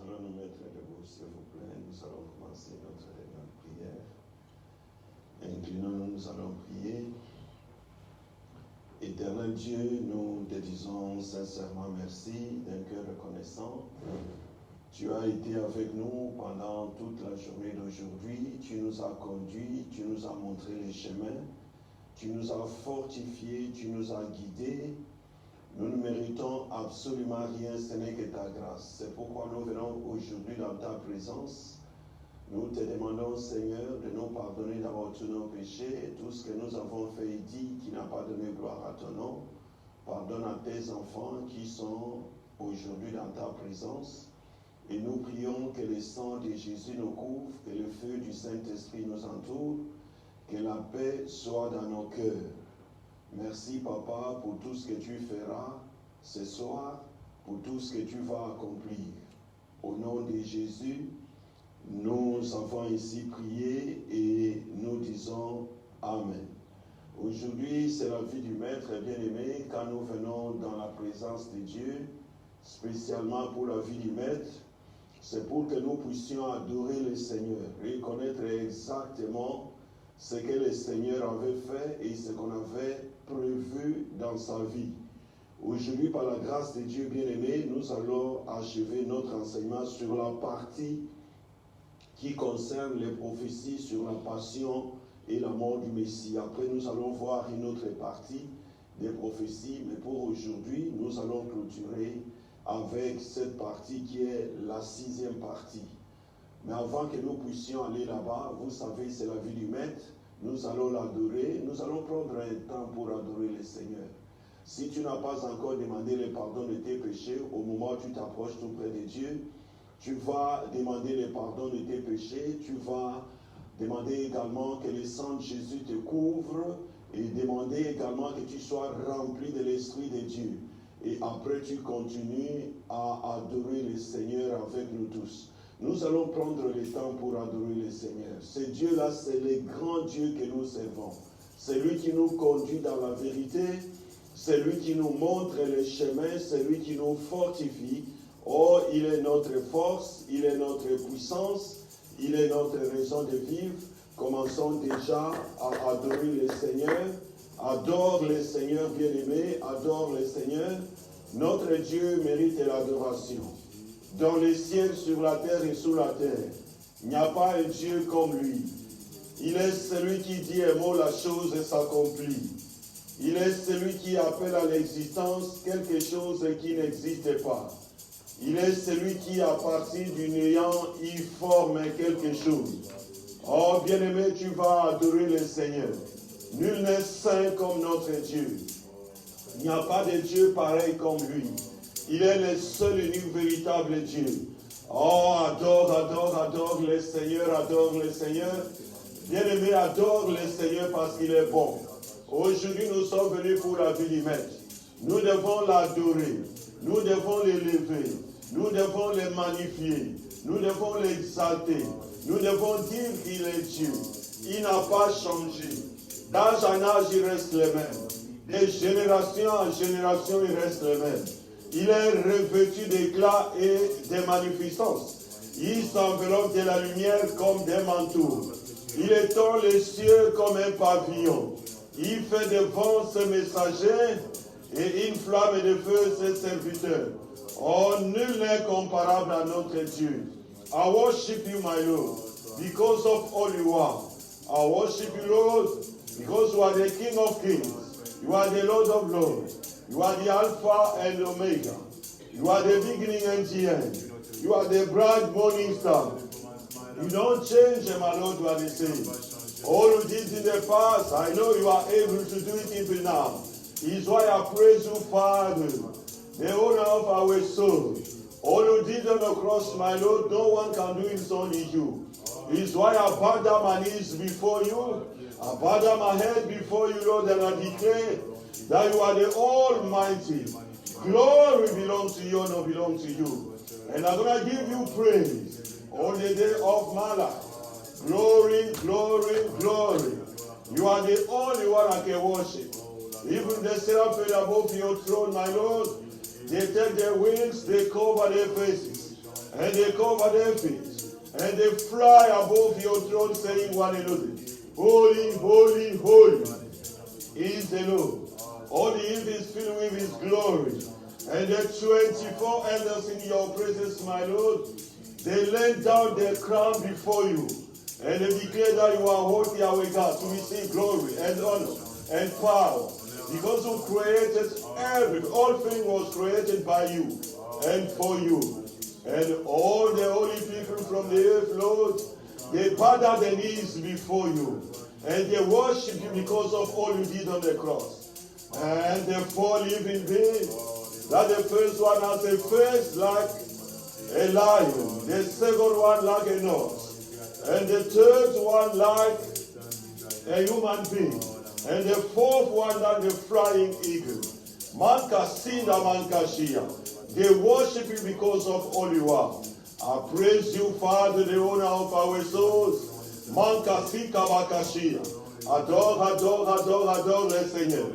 allons nous mettre debout, s'il vous plaît. Nous allons commencer notre réunion de prière. Inclinons-nous, nous allons prier. Éternel Dieu, nous te disons sincèrement merci d'un cœur reconnaissant. Tu as été avec nous pendant toute la journée d'aujourd'hui. Tu nous as conduits, tu nous as montré les chemins. Tu nous as fortifiés, tu nous as guidés. Nous ne méritons absolument rien, ce n'est que ta grâce. C'est pourquoi nous venons aujourd'hui dans ta présence. Nous te demandons, Seigneur, de nous pardonner d'abord tous nos péchés et tout ce que nous avons fait et dit qui n'a pas donné gloire à ton nom. Pardonne à tes enfants qui sont aujourd'hui dans ta présence. Et nous prions que le sang de Jésus nous couvre, que le feu du Saint-Esprit nous entoure, que la paix soit dans nos cœurs. Merci, Papa, pour tout ce que tu feras ce soir, pour tout ce que tu vas accomplir. Au nom de Jésus, nous avons ici prié et nous disons Amen. Aujourd'hui, c'est la vie du Maître bien-aimé quand nous venons dans la présence de Dieu, spécialement pour la vie du Maître. C'est pour que nous puissions adorer le Seigneur, reconnaître exactement ce que le Seigneur avait fait et ce qu'on avait prévu dans sa vie. Aujourd'hui, par la grâce de Dieu bien-aimé, nous allons achever notre enseignement sur la partie qui concerne les prophéties sur la passion et la mort du Messie. Après, nous allons voir une autre partie des prophéties, mais pour aujourd'hui, nous allons clôturer avec cette partie qui est la 6e partie. Mais avant que nous puissions aller là-bas, vous savez, c'est la vie du Maître. Nous allons l'adorer. Nous allons prendre un temps pour adorer le Seigneur. Si tu n'as pas encore demandé le pardon de tes péchés, au moment où tu t'approches tout près de Dieu, tu vas demander le pardon de tes péchés. Tu vas demander également que le sang de Jésus te couvre et demander également que tu sois rempli de l'Esprit de Dieu. Et après, tu continues à adorer le Seigneur avec nous tous. Nous allons prendre le temps pour adorer le Seigneur. Ce Dieu-là, c'est le grand Dieu que nous servons. C'est lui qui nous conduit dans la vérité. C'est lui qui nous montre les chemins. C'est lui qui nous fortifie. Oh, il est notre force. Il est notre puissance. Il est notre raison de vivre. Commençons déjà à adorer le Seigneur. Adore le Seigneur bien-aimé. Adore le Seigneur. Notre Dieu mérite l'adoration. Dans les ciels, sur la terre et sous la terre, il n'y a pas un Dieu comme lui. Il est celui qui dit un mot, la chose s'accomplit. Il est celui qui appelle à l'existence quelque chose qui n'existe pas. Il est celui qui, à partir du néant, y forme quelque chose. Oh, bien-aimé, tu vas adorer le Seigneur. Nul n'est saint comme notre Dieu. Il n'y a pas de Dieu pareil comme lui. Il est le seul et unique véritable Dieu. Oh, adore, adore, adore le Seigneur, adore le Seigneur. Bien-aimé, adore le Seigneur parce qu'il est bon. Aujourd'hui, nous sommes venus pour la vie du Maître. Nous devons l'adorer. Nous devons l'élever. Nous devons le magnifier. Nous devons l'exalter. Nous devons dire qu'il est Dieu. Il n'a pas changé. D'âge en âge, il reste le même. De génération en génération, il reste le même. Il est revêtu d'éclat et de magnificence. Il s'enveloppe de la lumière comme des manteaux. Il étend les cieux comme un pavillon. Il fait de vents ses messagers et une flamme de feu ses serviteurs. Oh, nul n'est comparable à notre Dieu. I worship you, my Lord, because of all you are. I worship you, Lord, because you are the King of kings. You are the Lord of lords. You are the Alpha and Omega. You are the beginning and the end. You are the bright morning star. You don't change, my Lord, you are the same. All you did in the past, I know you are able to do it even now. Is why I praise you, Father, the owner of our soul. All you did on the cross, my Lord, no one can do it, it's only you. Is why I bow down my knees before you. I bow down my head before you, Lord, and I declare that you are the Almighty. Glory belongs to you, honor belongs to you. And I'm going to give you praise all the day of my life. Glory, glory, glory. You are the only one I can worship. Even the seraphim above your throne, my Lord, they take their wings, they cover their faces. and they cover their face, and they fly above your throne, saying one another, Holy, holy, holy is the Lord. All the earth is filled with his glory. And the 24 elders in your presence, my Lord, they lay down their crown before you. And they declare that you are holy, our God, to receive glory and honor and power. Because you created everything. All things was created by you and for you. And all the holy people from the earth, Lord, they bow down their knees before you. And they worship you because of all you did on the cross. And the four living beings, that the first one has a face like a lion, the second one like an ox, and the third one like a human being, and the fourth one like the flying eagle. Mankasina Mankashia. They worship you because of all you are. I praise you, Father, the owner of our souls. Mankasika Makashia. Adore, adore, adore, adore le Seigneur.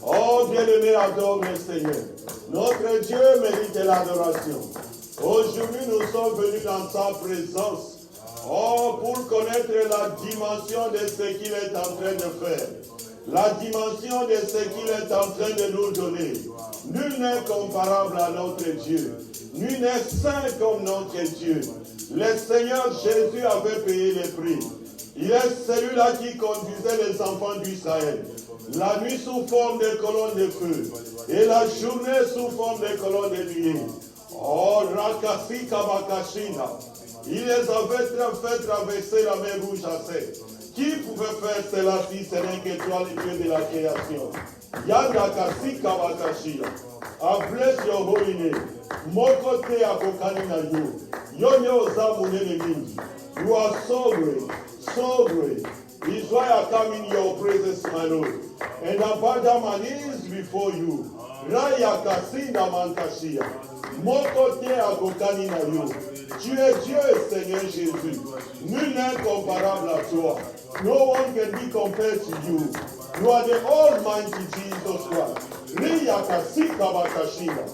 Oh, bien-aimé, adore le Seigneur. Notre Dieu mérite l'adoration. Aujourd'hui, nous sommes venus dans sa présence. Oh, pour connaître la dimension de ce qu'il est en train de faire. La dimension de ce qu'il est en train de nous donner. Nul n'est comparable à notre Dieu. Nul n'est saint comme notre Dieu. Le Seigneur Jésus avait payé le prix. Il est celui-là qui conduisait les enfants d'Israël. La nuit sous forme de colonnes de feu. Et la journée sous forme de colonnes de nuit. Oh, Rakasi Kamakashina. Il les avait fait traverser la mer rouge à sec. Qui pouvait faire cela si ce n'est que toi, le Dieu de la création? Yadakasi Kamakashina. I bless your holy name. Mokote akokani na yo. Yonyo zamune mingi. You are so great. So great. It's why I come in your presence, my Lord. And I bow down my knees before you. Raya Kasina Mankashia. Mokote Agokani na yo. Tu es Dieu, Seigneur Jésus. Nul n'est comparable à toi. No one can be compared to you. You are the Almighty Jesus Christ. Raya Kasika Makashina.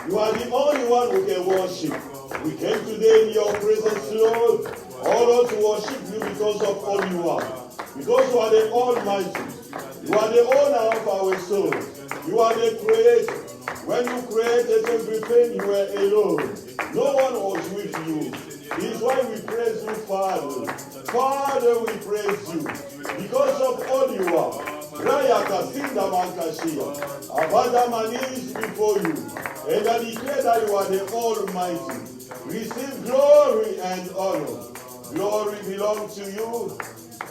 You are the only one who can worship. We came today in your presence, Lord. All to worship you because of all you are. Because you are the Almighty. You are the owner of our soul. You are the creator. When you created everything, you were alone. No one was with you. This is why we praise you, Father. Father, we praise you. Because of all you are. Raya Kasinda Mankashia. I bow down my knees before you. And I declare that you are the Almighty. Receive glory and honor. Glory belongs to you.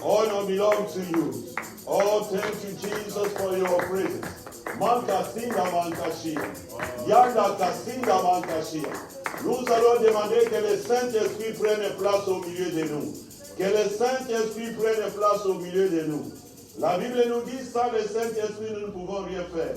Honor belongs to you. Oh, thank you, Jesus, for your presence. Mankasinda Mankashia. Yanda Kasinda Mankashia. Nous allons demander que le Saint-Esprit prenne place au milieu de nous. Que le Saint-Esprit prenne place au milieu de nous. La Bible nous dit, sans le Saint-Esprit, nous ne pouvons rien faire.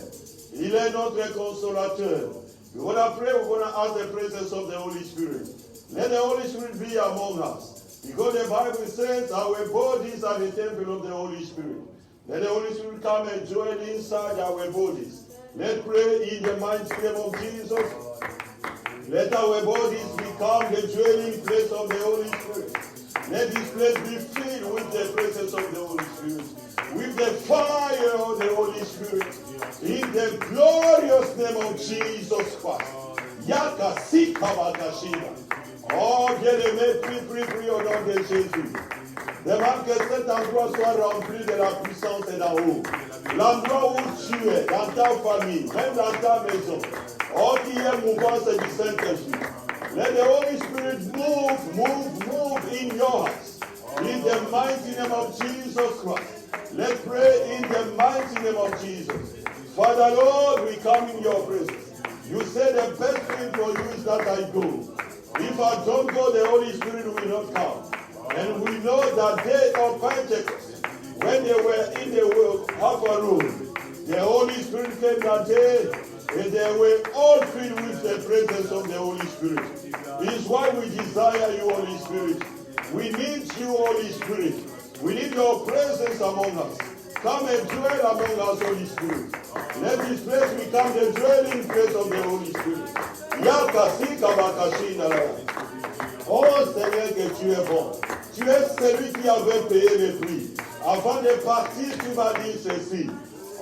Il est notre consolateur. We're going to pray, we're going to ask the presence of the Holy Spirit. Let the Holy Spirit be among us. Because the Bible says our bodies are the temple of the Holy Spirit. Let the Holy Spirit come and dwell inside our bodies. Let's pray in the mighty name of Jesus. Let our bodies become the dwelling place of the Holy Spirit. Let this place be filled with the presence of the Holy Spirit. With the fire of the Holy Spirit. In the glorious name of Jesus Christ. Yakasika Bakashina. Oh, bien-aimé, prie au nom de Jésus. Demande que cet endroit soit rempli de la puissance d'en haut. L'endroit où tu es, dans ta famille, même dans ta maison. Oh, qui est mouvance du Saint-Esprit. Let the Holy Spirit move in your hearts. In the mighty name of Jesus Christ. Let's pray in the mighty name of Jesus. Father, Lord, we come in your presence. You say the best thing for you is that I go. If I don't go, the Holy Spirit will not come. And we know that day of Pentecost, when they were in the upper room, the Holy Spirit came that day, and they were all filled with the presence of the Holy Spirit. It is why we desire you, Holy Spirit. We need you, Holy Spirit. We need your presence among us. Come and dwell among us, Holy Spirit. Let this place become the dwelling place of the Holy Spirit. Yakasi Kabakashi Nalaya. Oh Seigneur, que tu es bon. Tu es celui qui avait payé le prix. Avant de partir, tu m'as dit ceci.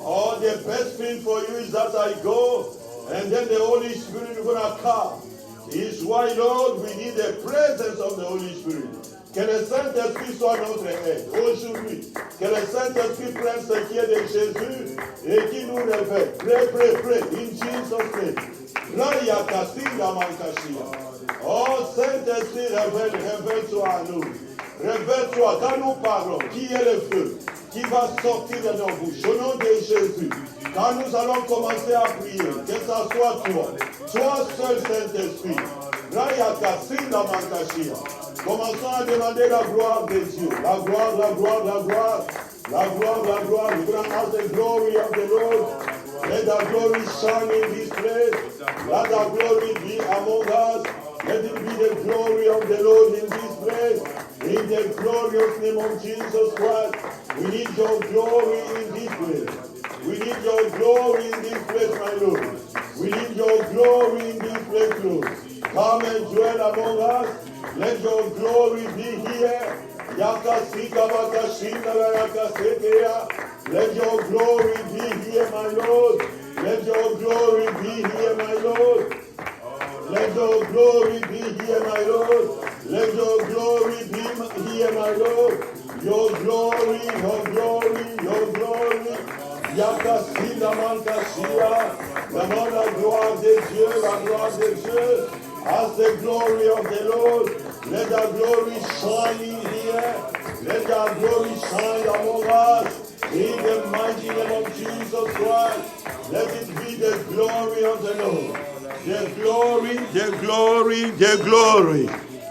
Oh, the best thing for you is that I go, and then the Holy Spirit is going to come. It's why, Lord, we need the presence of the Holy Spirit. Que le Saint-Esprit soit notre aide aujourd'hui. Que le Saint-Esprit prenne ce qui est de Jésus et qui nous révèle. Pray. In Jesus' name. Raya Kasinga Mankashia. Oh, Saint-Esprit, révèle-toi à nous. Révèle-toi quand nous parlons. Qui est le feu qui va sortir de nos bouches? Au nom de Jésus. Quand nous allons commencer à prier, que ça soit toi seul Saint-Esprit. Raya Kasinga Mankashia. Commençons à demander la gloire de Dieu. La gloire. We're going to ask the glory of the Lord. Let the glory shine in this place. Let the glory be among us. Let it be the glory of the Lord in this place. In the glorious name of Jesus Christ. We need your glory in this place. We need your glory in this place, my Lord. We need your glory in this place, Lord. Come and dwell among us. Let your glory be here. Let your glory be here, my Lord. Let your glory be here, my Lord. Let your glory be here, my Lord. Let your glory be here, my Lord. Your glory. Yakasina Mankashia. Demande la gloire de Dieu, As the glory of the Lord, let the glory shine in here. Let the glory shine among us. In the mighty name of Jesus Christ, let it be the glory of the Lord. The glory.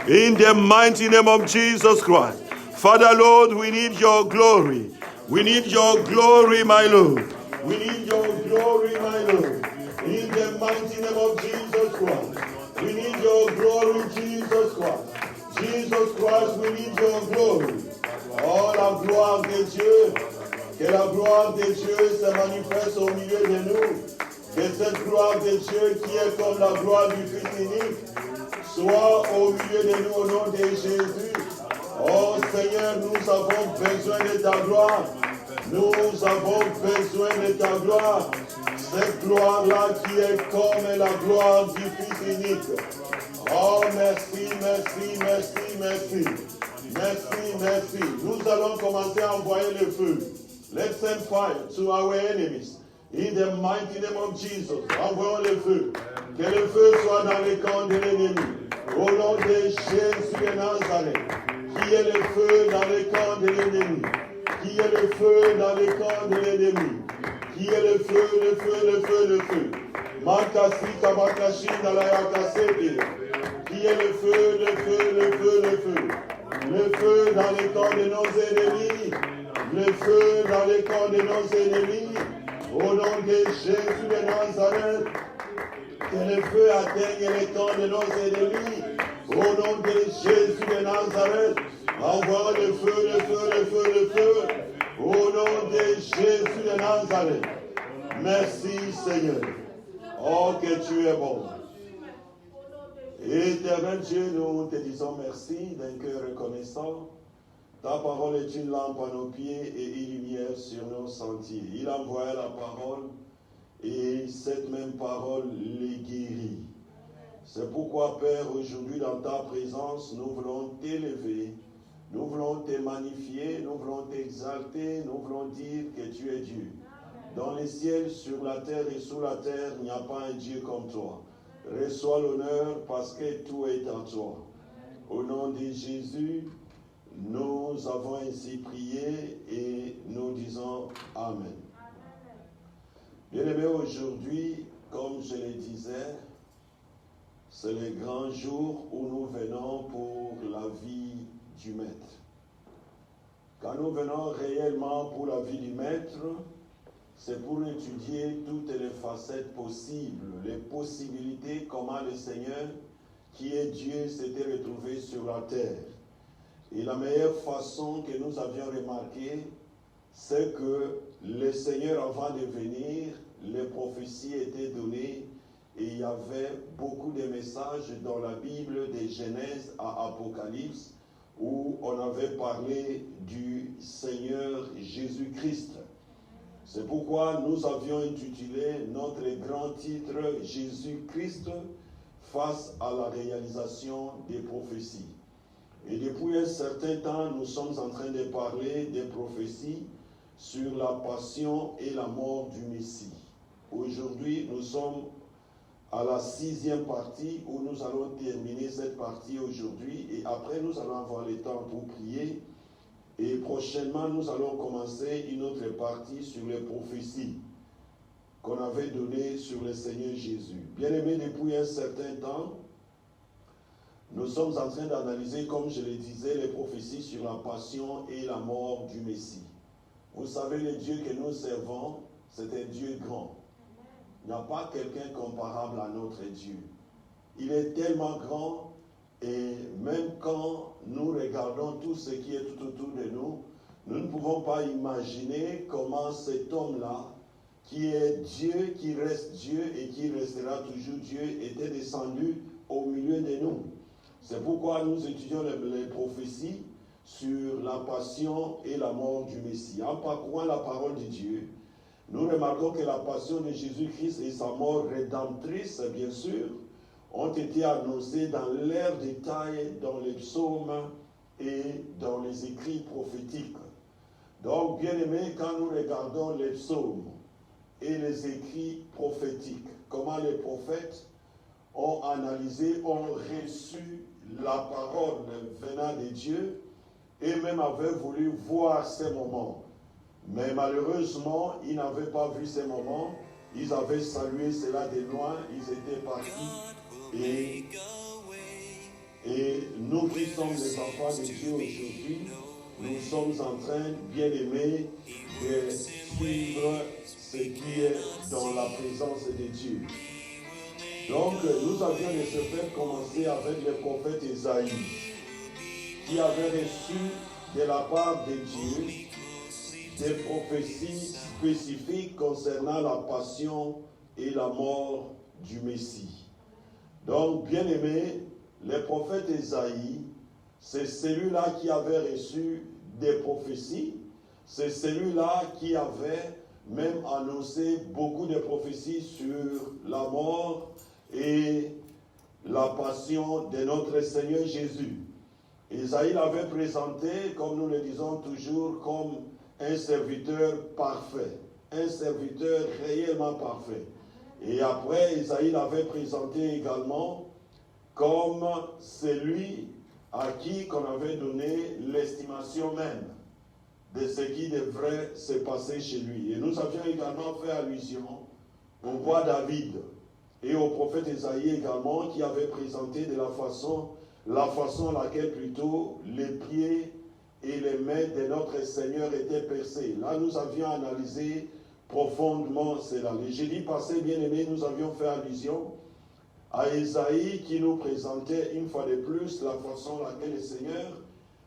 In the mighty name of Jesus Christ. Father, Lord, we need your glory. We need your glory, my Lord. We need your glory, my Lord. In the mighty name of Jesus Christ. We need your glory, Jesus Christ. Jesus Christ, we need your glory. Oh, la gloire de Dieu. Que la gloire de Dieu se manifeste au milieu de nous. Que cette gloire de Dieu qui est comme la gloire du Fils unique soit au milieu de nous au nom de Jésus. Oh Seigneur, nous avons besoin de ta gloire. Nous avons besoin de ta gloire. Cette gloire-là qui est comme la gloire du Fils unique. Oh, merci. Nous allons commencer à envoyer le feu. Let's send fire to our enemies. In the mighty name of Jesus. Envoyons le feu. Que le feu soit dans les camps de l'ennemi. Au nom de Jésus de Nazareth. Qui est le feu dans les camps de l'ennemi? Qui est le feu dans les camps de l'ennemi? Qui est le feu? Makasi Kabakashi Nalayakasebe. Qui est le feu? Le feu dans les camps de nos ennemis. Le feu dans les camps de nos ennemis. Au nom de Jésus de Nazareth. Que le feu atteigne les camps de nos ennemis. Au nom de Jésus de Nazareth. Envoie le feu. Au nom de Jésus de Nazareth. Merci Seigneur. Oh, que tu es bon. Éternel Dieu, nous te disons merci d'un cœur reconnaissant. Ta parole est une lampe à nos pieds et une lumière sur nos sentiers. Il envoie la parole et cette même parole les guérit. C'est pourquoi, Père, aujourd'hui dans ta présence, nous voulons t'élever, nous voulons te magnifier, nous voulons t'exalter, nous voulons dire que tu es Dieu. Dans les ciels, sur la terre et sous la terre, il n'y a pas un Dieu comme toi. Reçois l'honneur parce que tout est en toi. Au nom de Jésus, nous avons ainsi prié et nous disons Amen. Bien-aimés, aujourd'hui, comme je le disais, c'est le grand jour où nous venons pour la vie du Maître. Quand nous venons réellement pour la vie du Maître, c'est pour étudier toutes les facettes possibles, les possibilités, comment le Seigneur, qui est Dieu, s'était retrouvé sur la terre. Et la meilleure façon que nous avions remarqué, c'est que le Seigneur, avant de venir, les prophéties étaient données et il y avait beaucoup de messages dans la Bible, de Genèse à Apocalypse, où on avait parlé du Seigneur Jésus-Christ. C'est pourquoi nous avions intitulé notre grand titre « Jésus-Christ face à la réalisation des prophéties ». Et depuis un certain temps, nous sommes en train de parler des prophéties sur la passion et la mort du Messie. Aujourd'hui, nous sommes à la 6e partie où nous allons terminer cette partie aujourd'hui et après nous allons avoir le temps pour prier et prochainement nous allons commencer une autre partie sur les prophéties qu'on avait données sur le Seigneur Jésus. Bien-aimés, depuis un certain temps, nous sommes en train d'analyser, comme je le disais, les prophéties sur la passion et la mort du Messie. Vous savez, le Dieu que nous servons, c'est un Dieu grand. Il n'y a pas quelqu'un comparable à notre Dieu. Il est tellement grand et même quand nous regardons tout ce qui est tout autour de nous, nous ne pouvons pas imaginer comment cet homme-là, qui est Dieu, qui reste Dieu et qui restera toujours Dieu, était descendu au milieu de nous. C'est pourquoi nous étudions les prophéties sur la passion et la mort du Messie. En parcourant la parole de Dieu, nous remarquons que la passion de Jésus-Christ et sa mort rédemptrice, bien sûr, ont été annoncées dans leur détail dans les psaumes et dans les écrits prophétiques. Donc, bien aimés, quand nous regardons les psaumes et les écrits prophétiques, comment les prophètes ont analysé, ont reçu la parole venant de Dieu et même avaient voulu voir ces moments. Mais malheureusement, ils n'avaient pas vu ces moments. Ils avaient salué cela de loin. Ils étaient partis. Et nous qui sommes les enfants de Dieu aujourd'hui, nous sommes en train, bien aimés, de suivre ce qui est dans la présence de Dieu. Donc, nous avions de ce fait commencé avec le prophète Isaïe, qui avait reçu de la part de Dieu des prophéties spécifiques concernant la passion et la mort du Messie. Donc, bien aimé, le prophète Isaïe, c'est celui-là qui avait reçu des prophéties, c'est celui-là qui avait même annoncé beaucoup de prophéties sur la mort et la passion de notre Seigneur Jésus. Isaïe l'avait présenté, comme nous le disons toujours, comme un serviteur parfait, un serviteur réellement parfait. Et après, Isaïe l'avait présenté également comme celui à qui qu'on avait donné l'estimation même de ce qui devrait se passer chez lui. Et nous avions également fait allusion au roi David et au prophète Isaïe également, qui avait présenté de la façon à laquelle plutôt les pieds et les mains de notre Seigneur étaient percés. Là, nous avions analysé profondément cela. Les jeudis passés, bien aimés, nous avions fait allusion à Isaïe qui nous présentait une fois de plus la façon à laquelle le Seigneur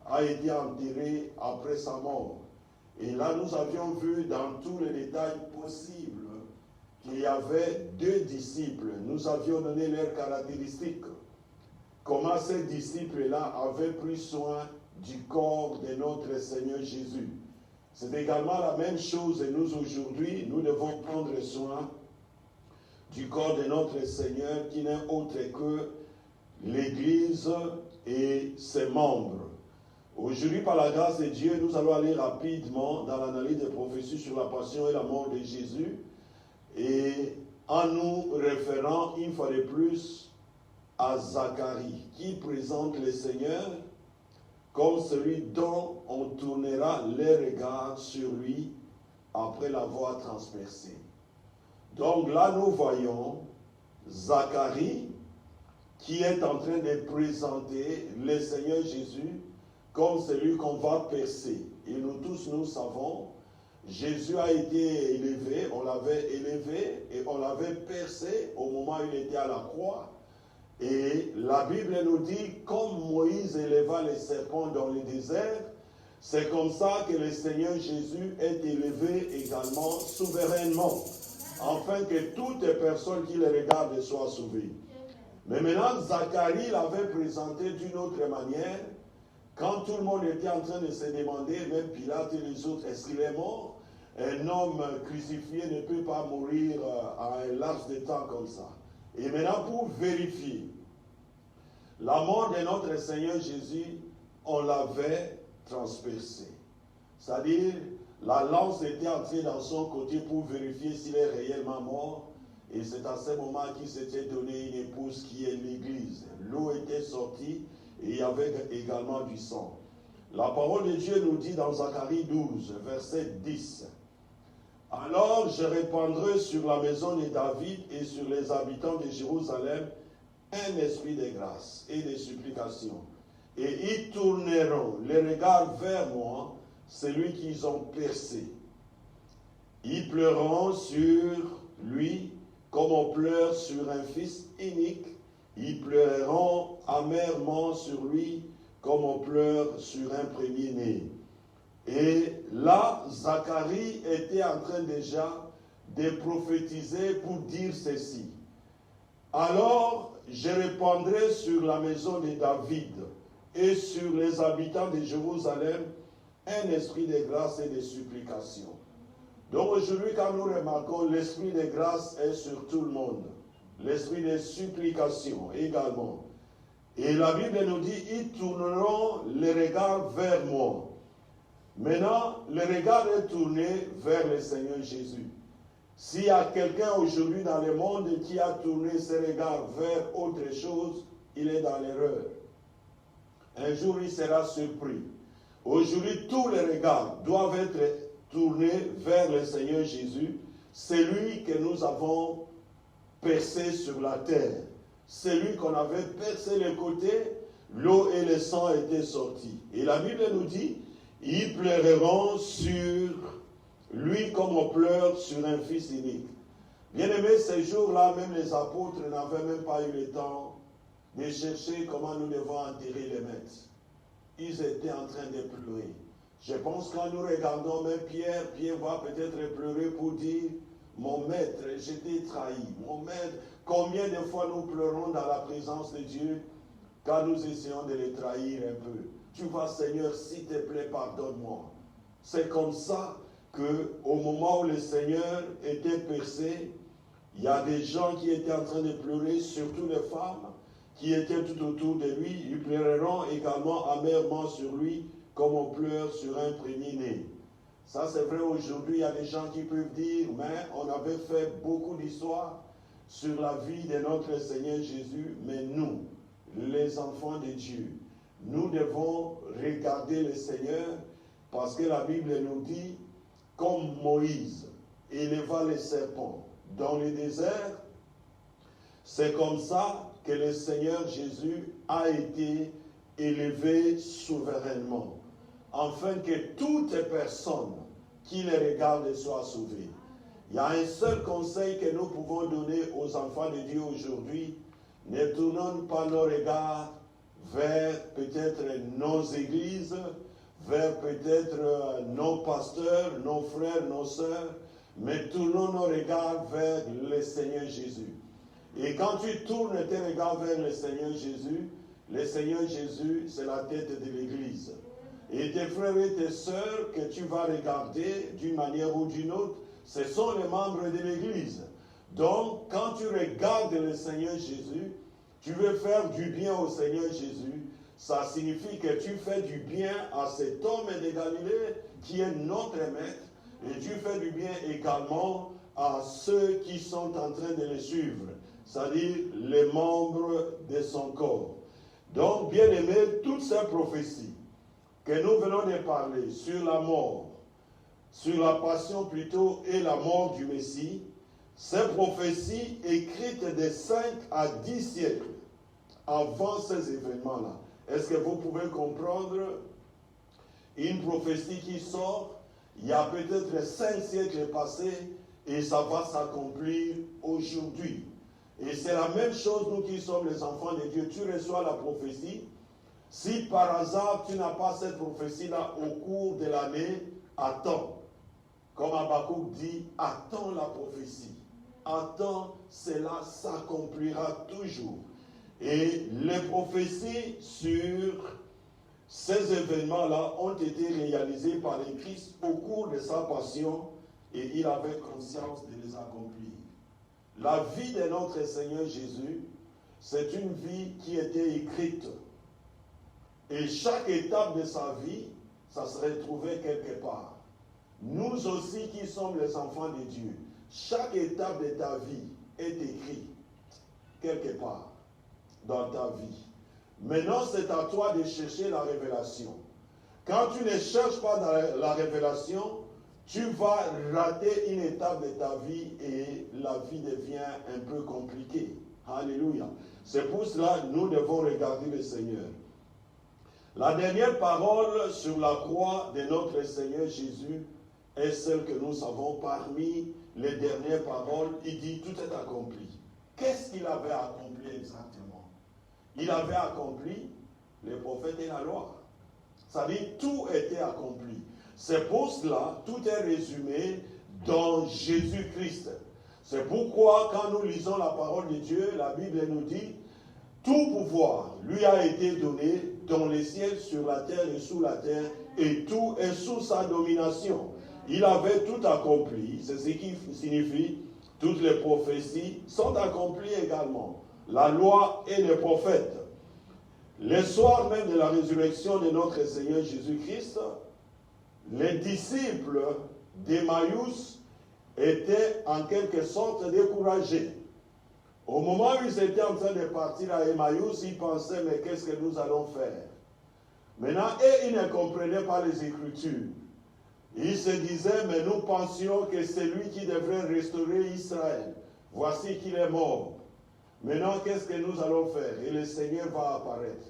a été enterré après sa mort. Et là, nous avions vu dans tous les détails possibles qu'il y avait 2 disciples. Nous avions donné leurs caractéristiques. Comment ces disciples-là avaient pris soin du corps de notre Seigneur Jésus. C'est également la même chose et nous aujourd'hui, nous devons prendre soin du corps de notre Seigneur qui n'est autre que l'Église et ses membres. Aujourd'hui, par la grâce de Dieu, nous allons aller rapidement dans l'analyse des prophéties sur la passion et la mort de Jésus et en nous référant une fois de plus à Zacharie qui présente le Seigneur comme celui dont on tournera les regards sur lui après l'avoir transpercé. Donc là, nous voyons Zacharie qui est en train de présenter le Seigneur Jésus comme celui qu'on va percer. Et nous tous, nous savons, Jésus a été élevé, on l'avait élevé et on l'avait percé au moment où il était à la croix. Et la Bible nous dit, comme Moïse éleva les serpents dans le désert, c'est comme ça que le Seigneur Jésus est élevé également souverainement. afin que toutes les personnes qui les regardent soient sauvées. Mais maintenant, Zacharie l'avait présenté d'une autre manière. Quand tout le monde était en train de se demander, même Pilate et les autres, est-ce qu'il est mort? Un homme crucifié ne peut pas mourir à un laps de temps comme ça. Et maintenant, pour vérifier la mort de notre Seigneur Jésus, on l'avait transpercé. C'est-à-dire, la lance était entrée dans son côté pour vérifier s'il est réellement mort. Et c'est à ce moment qu'il s'était donné une épouse qui est l'Église. L'eau était sortie et il y avait également du sang. La parole de Dieu nous dit dans Zacharie 12, verset 10. Alors je répandrai sur la maison de David et sur les habitants de Jérusalem un esprit de grâce et de supplication. Et ils tourneront les regards vers moi, celui qu'ils ont percé. Ils pleureront sur lui comme on pleure sur un fils unique. Ils pleureront amèrement sur lui comme on pleure sur un premier-né. Et là, Zacharie était en train déjà de prophétiser pour dire ceci. Alors, je répandrai sur la maison de David et sur les habitants de Jérusalem un esprit de grâce et de supplication. Donc aujourd'hui, quand nous remarquons, l'esprit de grâce est sur tout le monde. L'esprit de supplication également. Et la Bible nous dit, ils tourneront les regards vers moi. Maintenant, le regard est tourné vers le Seigneur Jésus. S'il y a quelqu'un aujourd'hui dans le monde qui a tourné ses regards vers autre chose, il est dans l'erreur. Un jour, il sera surpris. Aujourd'hui, tous les regards doivent être tournés vers le Seigneur Jésus, celui que nous avons percé sur la terre. Celui qu'on avait percé les côtés, l'eau et le sang étaient sortis. Et la Bible nous dit, ils pleureront sur lui comme on pleure sur un fils unique. Bien aimé, ces jours-là, même les apôtres n'avaient même pas eu le temps de chercher comment nous devons enterrer les maîtres. Ils étaient en train de pleurer. Je pense que quand nous regardons même Pierre, Pierre va peut-être pleurer pour dire, mon maître, je t'ai trahi. Mon maître, combien de fois nous pleurons dans la présence de Dieu quand nous essayons de le trahir un peu. Tu vois, Seigneur, s'il te plaît, pardonne-moi. C'est comme ça qu'au moment où le Seigneur était percé, il y a des gens qui étaient en train de pleurer, surtout les femmes qui étaient tout autour de lui. Ils pleureront également amèrement sur lui, comme on pleure sur un premier-né. Ça, c'est vrai, aujourd'hui, il y a des gens qui peuvent dire, mais on avait fait beaucoup d'histoires sur la vie de notre Seigneur Jésus, mais nous, les enfants de Dieu, nous devons regarder le Seigneur parce que la Bible nous dit, comme Moïse éleva les serpents dans le désert, c'est comme ça que le Seigneur Jésus a été élevé souverainement, afin que toutes les personnes qui les regardent soient sauvées. Il y a un seul conseil que nous pouvons donner aux enfants de Dieu aujourd'hui. Ne tournons pas nos regards vers peut-être nos églises, vers peut-être nos pasteurs, nos frères, nos sœurs, mais tournons nos regards vers le Seigneur Jésus. Et quand tu tournes tes regards vers le Seigneur Jésus, c'est la tête de l'Église. Et tes frères et tes sœurs que tu vas regarder d'une manière ou d'une autre, ce sont les membres de l'Église. Donc, quand tu regardes le Seigneur Jésus, tu veux faire du bien au Seigneur Jésus, ça signifie que tu fais du bien à cet homme de Galilée qui est notre maître, et tu fais du bien également à ceux qui sont en train de le suivre, c'est-à-dire les membres de son corps. Donc, bien aimé, toutes ces prophéties que nous venons de parler sur la mort, sur la passion plutôt et la mort du Messie, ces prophéties écrites de 5 à 10 siècles avant ces événements-là. Est-ce que vous pouvez comprendre une prophétie qui sort, il y a peut-être 5 siècles passés et ça va s'accomplir aujourd'hui. Et c'est la même chose, nous qui sommes les enfants de Dieu. Tu reçois la prophétie. Si par hasard tu n'as pas cette prophétie-là au cours de l'année, attends. Comme Habakkuk dit, attends la prophétie. attend, cela s'accomplira toujours. Et les prophéties sur ces événements-là ont été réalisées par le Christ au cours de sa passion et il avait conscience de les accomplir. La vie de notre Seigneur Jésus, c'est une vie qui était écrite. Et chaque étape de sa vie, ça se retrouvait quelque part. Nous aussi qui sommes les enfants de Dieu, chaque étape de ta vie est écrite quelque part dans ta vie. Maintenant, c'est à toi de chercher la révélation. Quand tu ne cherches pas dans la révélation, tu vas rater une étape de ta vie et la vie devient un peu compliquée. Alléluia. C'est pour cela que nous devons regarder le Seigneur. La dernière parole sur la croix de notre Seigneur Jésus est celle que nous savons parmi les dernières paroles. Il dit tout est accompli. Qu'est-ce qu'il avait accompli exactement? Il avait accompli les prophètes et la loi. Ça dit tout était accompli. C'est pour cela tout est résumé dans Jésus-Christ. C'est pourquoi quand nous lisons la parole de Dieu, la Bible nous dit tout pouvoir lui a été donné dans les ciels, sur la terre et sous la terre, et tout est sous sa domination. Il avait tout accompli. C'est ce qui signifie toutes les prophéties sont accomplies également. La loi et les prophètes. Le soir même de la résurrection de notre Seigneur Jésus-Christ, les disciples d'Emmaüs étaient en quelque sorte découragés. Au moment où ils étaient en train de partir à Emmaüs, ils pensaient, mais qu'est-ce que nous allons faire? Maintenant, ils ne comprenaient pas les Écritures. Ils se disaient, mais nous pensions que c'est lui qui devrait restaurer Israël. Voici qu'il est mort. Maintenant, qu'est-ce que nous allons faire? Et le Seigneur va apparaître.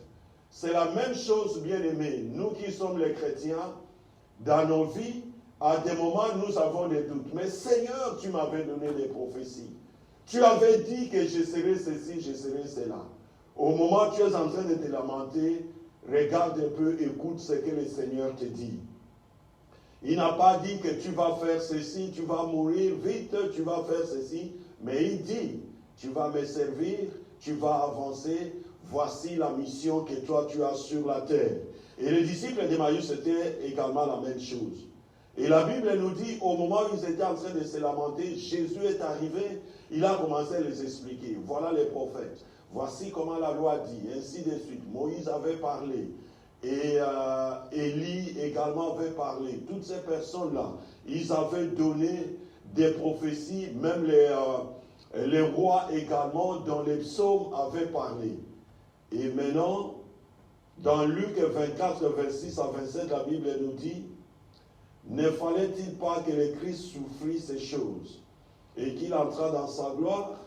C'est la même chose, bien-aimés. Nous qui sommes les chrétiens, dans nos vies, à des moments, nous avons des doutes. Mais Seigneur, tu m'avais donné des prophéties. Tu avais dit que je serai ceci, je serai cela. Au moment où tu es en train de te lamenter, regarde un peu, écoute ce que le Seigneur te dit. Il n'a pas dit que tu vas faire ceci, tu vas mourir vite, tu vas faire ceci. Mais il dit, tu vas me servir, tu vas avancer. Voici la mission que toi tu as sur la terre. Et les disciples d'Emmaüs, c'était également la même chose. Et la Bible nous dit, au moment où ils étaient en train de se lamenter, Jésus est arrivé, il a commencé à les expliquer. Voilà les prophètes. Voici comment la loi dit, ainsi de suite. Moïse avait parlé. Et Élie également avait parlé. Toutes ces personnes-là, ils avaient donné des prophéties, même les rois également, dont les psaumes avaient parlé. Et maintenant, dans Luc 24, 26 à 27, la Bible nous dit, ne fallait-il pas que le Christ souffrit ces choses et qu'il entra dans sa gloire?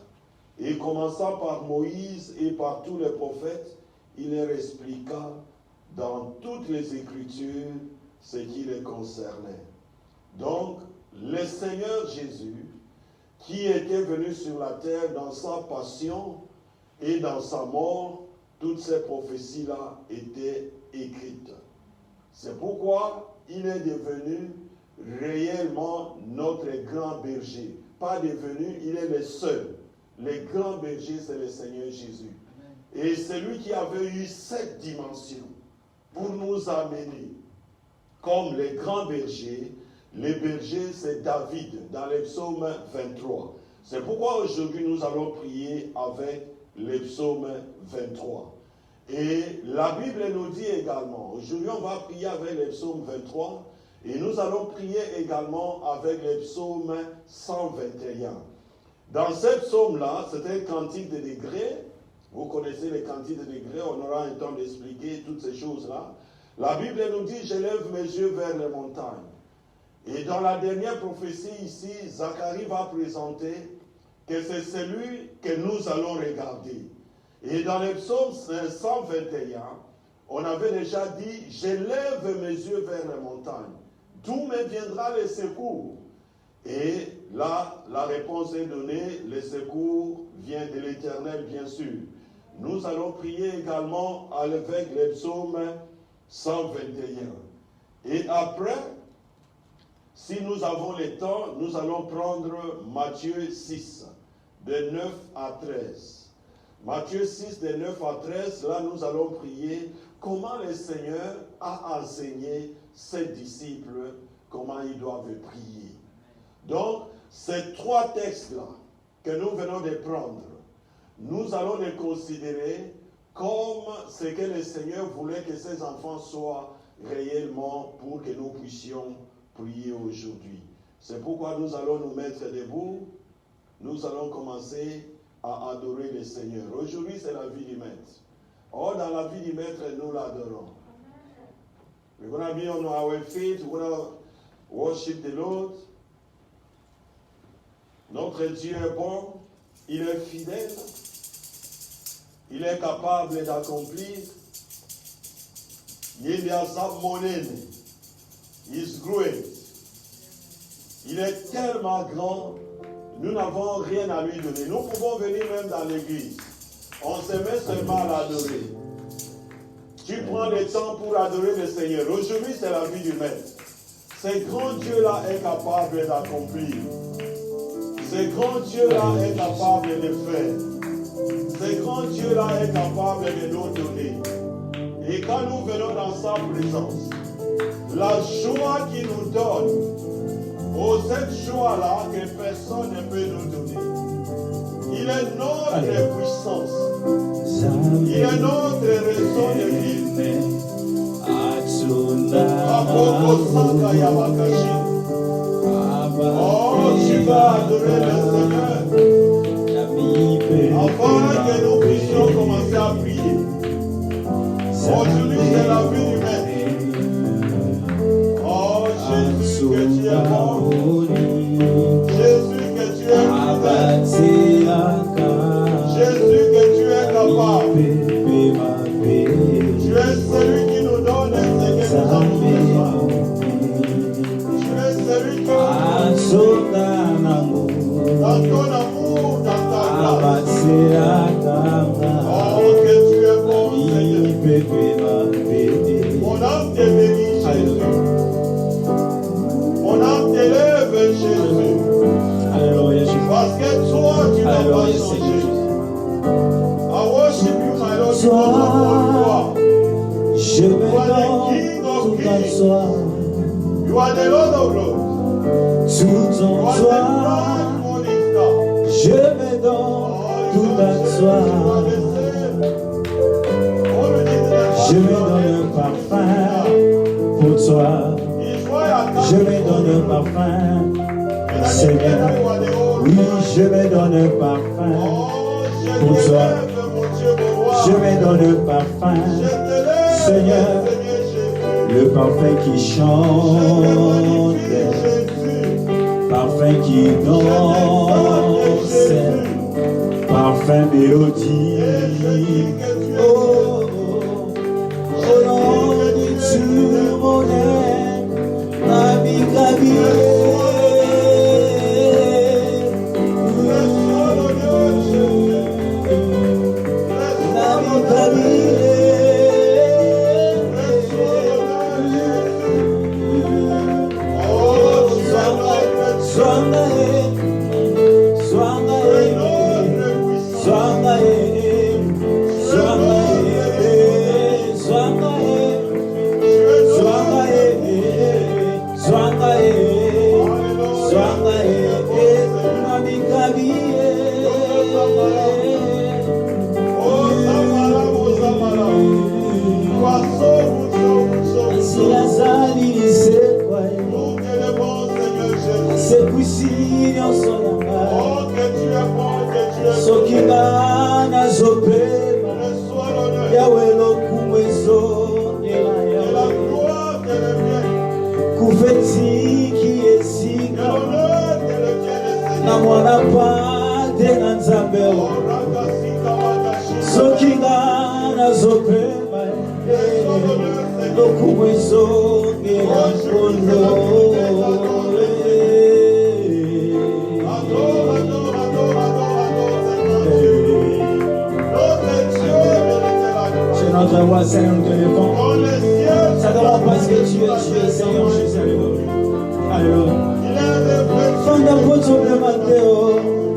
Et commençant par Moïse et par tous les prophètes, il leur expliqua dans toutes les Écritures ce qui les concernait. Donc, le Seigneur Jésus, qui était venu sur la terre dans sa passion et dans sa mort, toutes ces prophéties-là étaient écrites. C'est pourquoi il est devenu réellement notre grand berger. Pas devenu, il est le seul. Le grand berger, c'est le Seigneur Jésus. Et c'est lui qui avait eu cette dimension pour nous amener. Comme les grands bergers, les bergers, c'est David, dans le psaume 23. C'est pourquoi aujourd'hui nous allons prier avec le psaume 23. Et la Bible nous dit également, aujourd'hui on va prier avec le psaume 23, et nous allons prier également avec le psaume 121. Dans ce psaume-là, c'est un cantique de degrés. Vous connaissez les cantiques de degrés, on aura un temps d'expliquer toutes ces choses-là. La Bible nous dit, je lève mes yeux vers les montagnes. Et dans la dernière prophétie ici, Zacharie va présenter que c'est celui que nous allons regarder. Et dans le psaume 121, on avait déjà dit, je lève mes yeux vers les montagnes. D'où me viendra le secours? Et là, la réponse est donnée, le secours vient de l'Éternel, bien sûr. Nous allons prier également avec le psaume 121. Et après, si nous avons le temps, nous allons prendre Matthieu 6. de 9 à 13. Matthieu 6, de 9 à 13, là nous allons prier comment le Seigneur a enseigné ses disciples, comment ils doivent prier. Donc, ces trois textes-là que nous venons de prendre, nous allons les considérer comme ce que le Seigneur voulait que ses enfants soient réellement pour que nous puissions prier aujourd'hui. C'est pourquoi nous allons nous mettre debout. Nous allons commencer à adorer le Seigneur. Aujourd'hui, c'est la vie du Maître. Or, dans la vie du Maître, nous l'adorons. We're going to be on our feet. We're going to worship the Lord. Notre Dieu est bon. Il est fidèle. Il est capable d'accomplir. Il a sa monnaie. Il est great. Il est tellement grand. Nous n'avons rien à lui donner. Nous pouvons venir même dans l'église. On se met seulement à l'adorer. Tu prends le temps pour adorer le Seigneur. Aujourd'hui, c'est la vie du Maître. Ce grand Dieu-là est capable d'accomplir. Ce grand Dieu-là est capable de faire. Ce grand Dieu-là est capable de nous donner. Et quand nous venons dans sa présence, la joie qu'il nous donne, oh, cette joie-là que personne ne peut nous donner. Il est notre puissance. Il est notre raison de vivre. Oh, tu vas adorer le Seigneur. Avant que nous puissions commencer à prier. Aujourd'hui, c'est la vie du Maître. Oh, Jésus, que tu es bon. Jésus, que tu es fidèle. Jésus, que tu es capable. Tu es celui qui nous donne ce que nous avons besoin. Tu es celui qui nous donne dans ton amour, dans ta grâce. Oh, que tu es bon, Seigneur. Mon âme te bénit, Jésus. Mon âme t'élève, Jésus. Parce que toi, tu n'as pas changé. I worship you, my Lord, because of your glory. Je me donne tout en toi. You are the Lord of Lords. Tout en toi. Je me donne tout en toi. Je me donne un parfum pour toi. Je me donne un parfum, Seigneur. Oui, je me donne un parfum pour toi. Je me donne un parfum, Seigneur. Le parfum qui chante, parfum qui danse, parfum mélodie. Oh, au nom de tout mon être, ma vie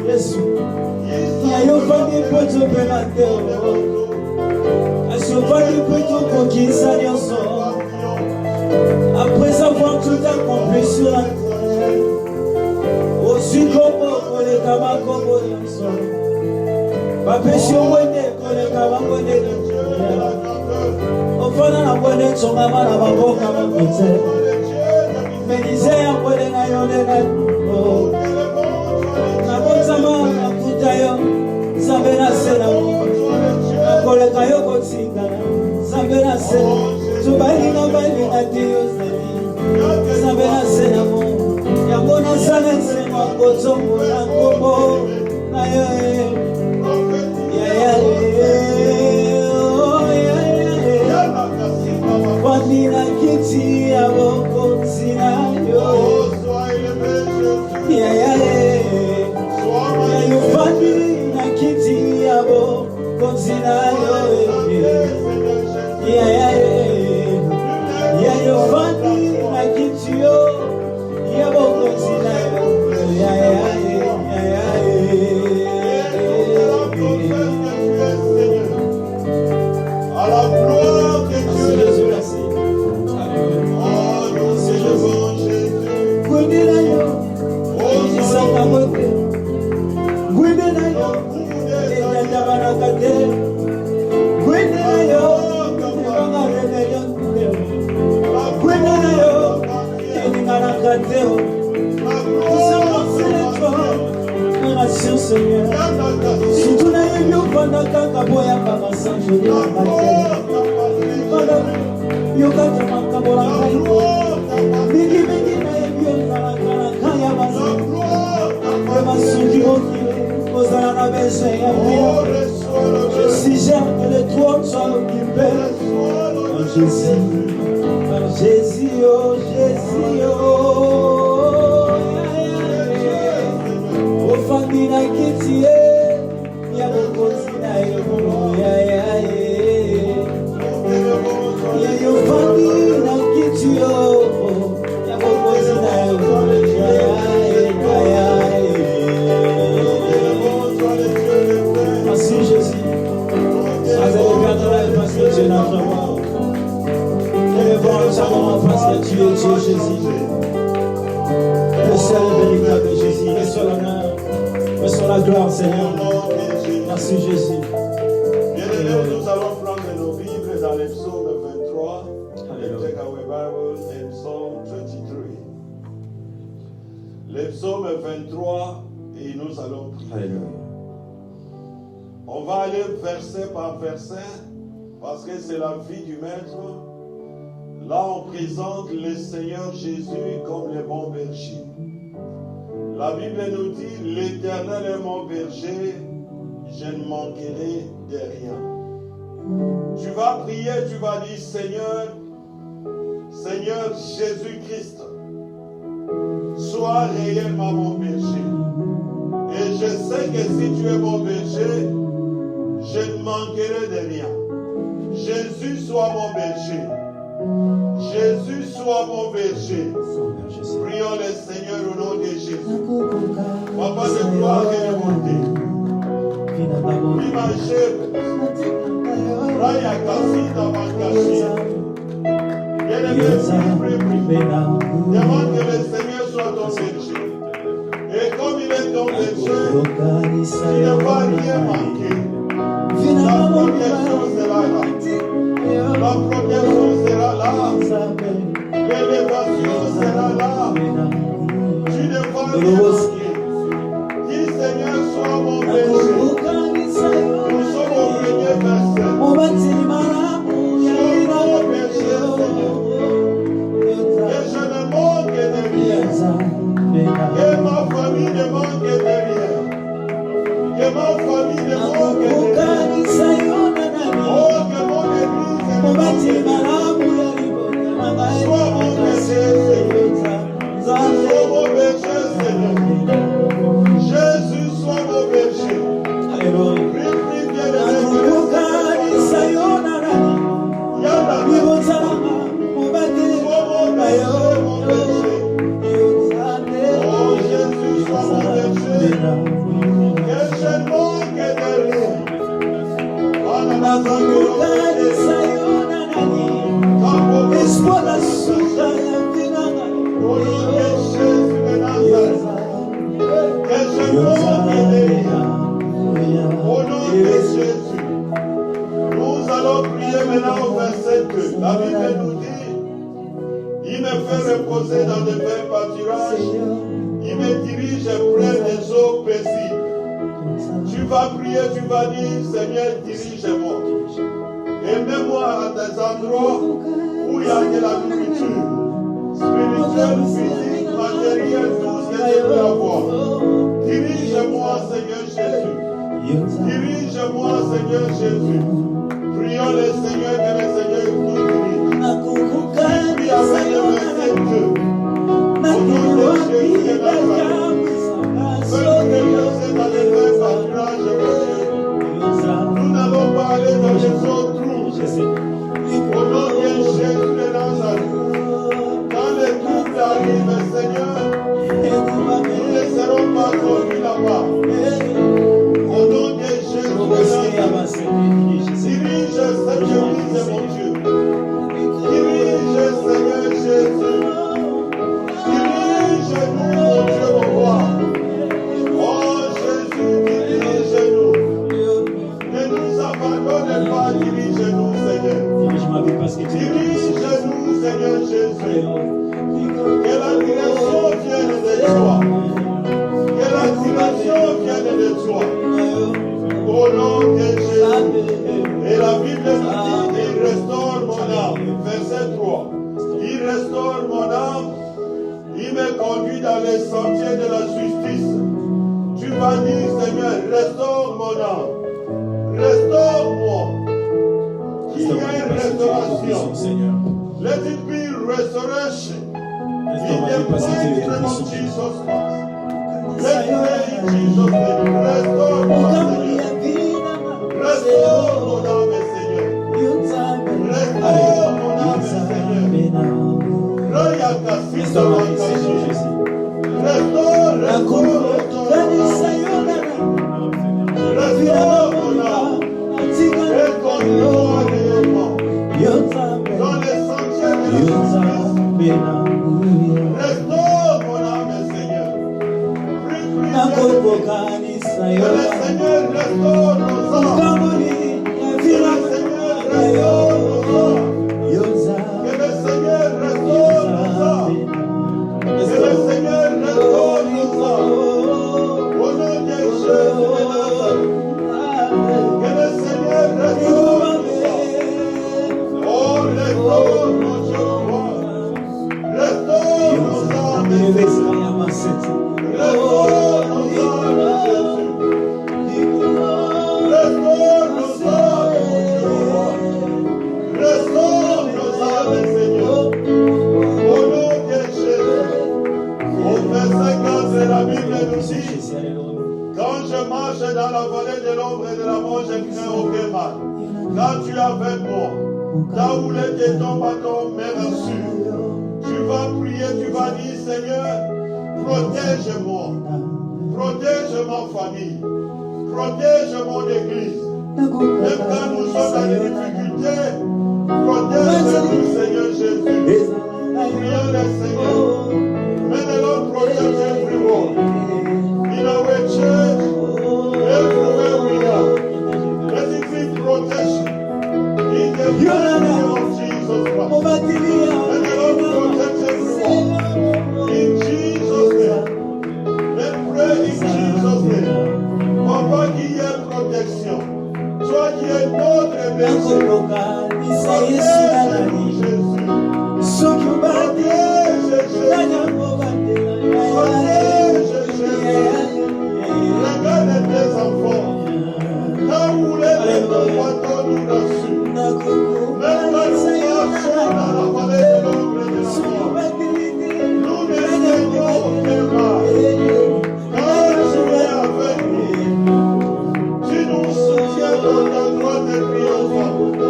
Yesu. Yayofani poto penateo. Asofani poto kokisa nyoso. Après avoir tout accompli sur la terre, aussi comme les Kamakombo Yanson, Papesio Wende, les Kamabone, au fond, on a bonné son maman à ma boca, mais disait un peu de naïon, la bonne sama, la poutaille, ça veut la scène, la collègue à Yokotinga, ça veut la scène. Tubalina balina Dios sabela senamo yamona sana sema kozomo na kombo na yo ya Vanina kiti ya boko sina yo ya yo vanina kiti ya boko sina yo ya yo fani na kitio ya boko sina ya à la gloire de Dieu. Oh, nous élevons Jésus. Seigneur, si tu n'as eu pendant qu'un boya par un sang, je vais si j'aime que le trône soit occupé par Jésus, oh Jésus, oh. Famina kitie ya bokozina yo ya yo famina kitio ya bokozina yo merci Jésus parce que tu es notre roi élevons le savant parce que tu es Dieu Jésus le seul véritable Jésus le seul honneur. Reçois la gloire, Seigneur. Merci, Jésus. Bien-aimés, nous allons prendre nos Bibles dans les psaumes 23. Take our Bible in Psalm 23. Les psaumes 23, et nous allons prier. Alléluia. On va aller verset par verset, parce que c'est la vie du Maître. Là, on présente le Seigneur Jésus comme le bon berger. La Bible nous dit, l'Éternel est mon berger, je ne manquerai de rien. Tu vas prier, tu vas dire, Seigneur Jésus-Christ, sois réellement mon berger. Et je sais que si tu es mon berger, je ne manquerai de rien. Jésus soit mon berger. Jésus soit mon berger. Prions le Seigneur au nom de Jésus. Papa de gloire et de bonté. Imagine. Raya Kasita Bankashi. Demande que le Seigneur soit ton berger. Et comme il est ton berger, tu ne vas rien manquer. La première chose sera là. La première chose sera là. L'élévation sera là. Tu ne vas rien manquer. Dis Seigneur, sois mon berger. Nous sommes au premier verset. Sois mon berger, Seigneur. Et je ne manque de rien. Que ma famille ne manque de rien. Que ma famille ne manque de rien. Oh, que mon église ne manque de rien. Sois mon berger, Seigneur. Sois mon berger, Seigneur. Jésus, sois mon berger. Prie bien de prier maintenant au verset 2. La Bible nous dit, il me fait reposer dans de verts pâturages, il me dirige près des eaux paisibles. Tu vas prier, tu vas dire, Seigneur, dirige-moi. Et mets-moi à des endroits où il y a de la nourriture, spirituelle, physique, matérielle, tout ce que je veux avoir. Dirige-moi, Seigneur Jésus. Dirige-moi, Seigneur Jésus. Prions le Seigneur, que le Seigneur nous dirige. Prie avec le verset 2. Au nom de Jésus de Nazareth. Fais-nous déposer dans les verts pâturages, mon Dieu. Nous n'allons pas aller dans les eaux troubles. Au nom de Jésus de Nazareth. Quand les troubles arrivent, Seigneur, nous ne serons pas conduits là-bas. Au nom de Jésus de Nazareth. Dirige cette église, mon Dieu. Dirige, Seigneur Jésus. Dirige-nous, mon Dieu, mon roi. Oh Jésus, dirige-nous. Ne nous abandonne pas, dirige-nous, Seigneur. Dirige-nous, Seigneur Jésus. Que la direction vienne de toi. Que la direction vienne de toi. Au nom de Jésus. Et la Bible nous dit, il restaure mon âme. Verset 3. Il restaure mon âme. Il me conduit dans les sentiers de la justice. Tu vas dire, Seigneur, restaure mon âme. Restaure-moi. Il y a une restauration. Let it be restoration. In the mighty name of Jesus Christ. Let's pray in Jesus' name. Restaure-moi, Seigneur. Restaure mon âme, Seigneur. Restaure mon âme, Seigneur. Restaure, mon âme. Et conduis-moi dans les sentiers de la justice. Restaure mon âme, Seigneur. Prie, que le Seigneur restaure nos âmes. Que le Seigneur restaure nos âmes. Que le Seigneur restaure nos âmes. Que le Seigneur restaure nos âmes. Au nom de Jésus de Nazareth. Que le Seigneur restaure nos âmes. Oh, restaure mon Dieu, restaure nos âmes, Seigneur. Restaure nos âmes, Jésus. Restaure nos âmes, mon Dieu. Restaure nos âmes, Seigneur. Au nom de Jésus. Au verset 4, la Bible nous dit, quand je marche dans la vallée de l'ombre et de la mort, je crains aucun mal. Quand tu es avec moi, là où les tétons bâtons me rassurent, tu vas prier, tu vas dire, Seigneur, protège-moi, protège ma famille, protège mon église. Même quand nous sommes dans des difficultés, protège-nous, Seigneur Jésus. Prions le Seigneur. May the Lord protect everyone. In our church, everywhere we are. Let it be protection. In the name of Jesus Christ. May the Lord protect everyone. In Jesus' name. Let's pray in Jesus' name. Papa qui est protection. Toi qui es notre berger. Protège-nous, Jésus. Protège Jésus. Protège Jésus. Regarde tes enfants. Là où les poitons nous rassurent. Même quand nous marchons dans la vallée de l'ombre et de la mort, nous ne craignons aucun mal. Quand tu es avec nous, tu nous soutiens dans ta droite et triomphante.